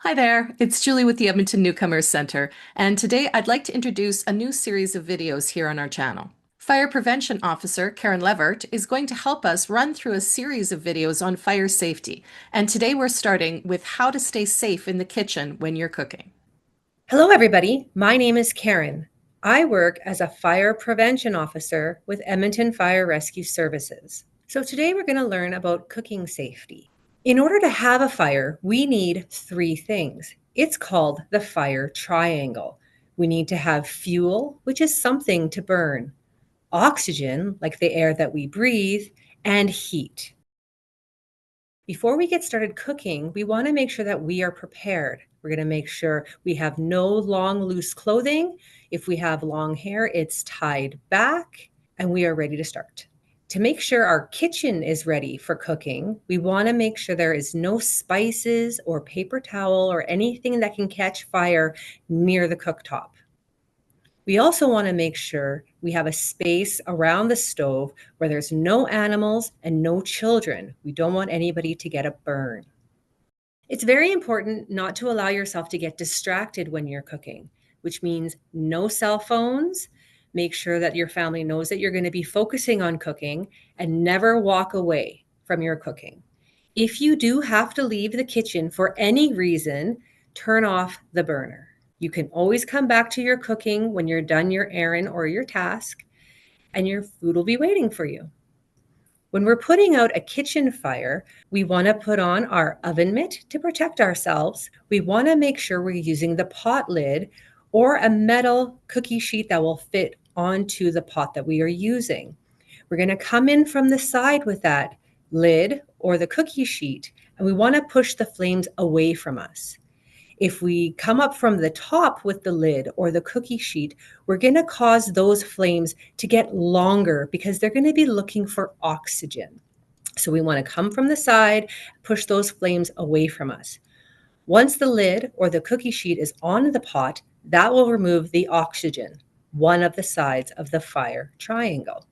Hi there, it's Julie with the Edmonton Newcomers Center, and today I'd like to introduce a new series of videos here on our channel. Fire Prevention Officer Karen Levert is going to help us run through a series of videos on fire safety, and today we're starting with how to stay safe in the kitchen when you're cooking. Hello, everybody. My name is Karen. I work as a fire prevention officer with Edmonton Fire Rescue Services. So today we're going to learn about cooking safety. In order to have a fire, we need three things. It's called the fire triangle. We need to have fuel, which is something to burn, oxygen, like the air that we breathe, and heat. Before we get started cooking, we want to make sure that we are prepared. We're going to make sure we have no long, loose clothing. If we have long hair, it's tied back, and we are ready to start. To make sure our kitchen is ready for cooking, we want to make sure there is no spices or paper towel or anything that can catch fire near the cooktop. We also want to make sure we have a space around the stove where there's no animals and no children. We don't want anybody to get a burn. It's very important not to allow yourself to get distracted when you're cooking, which means no cell phones. Make sure that your family knows that you're going to be focusing on cooking and never walk away from your cooking. If you do have to leave the kitchen for any reason, turn off the burner. You can always come back to your cooking when you're done your errand or your task, and your food will be waiting for you. When we're putting out a kitchen fire, we want to put on our oven mitt to protect ourselves. We want to make sure we're using the pot lid or a metal cookie sheet that will fit onto the pot that we are using. We're going to come in from the side with that lid or the cookie sheet, and we want to push the flames away from us. If we come up from the top with the lid or the cookie sheet, we're going to cause those flames to get longer because they're going to be looking for oxygen. So we want to come from the side, push those flames away from us. Once the lid or the cookie sheet is on the pot, that will remove the oxygen, one of the sides of the fire triangle.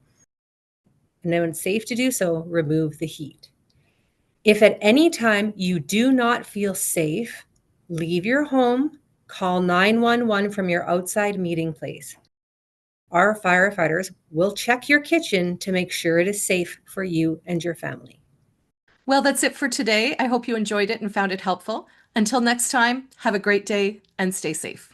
And then when it's safe to do so, remove the heat. If at any time you do not feel safe, leave your home, call 911 from your outside meeting place. Our firefighters will check your kitchen to make sure it is safe for you and your family. Well, that's it for today. I hope you enjoyed it and found it helpful. Until next time, have a great day and stay safe.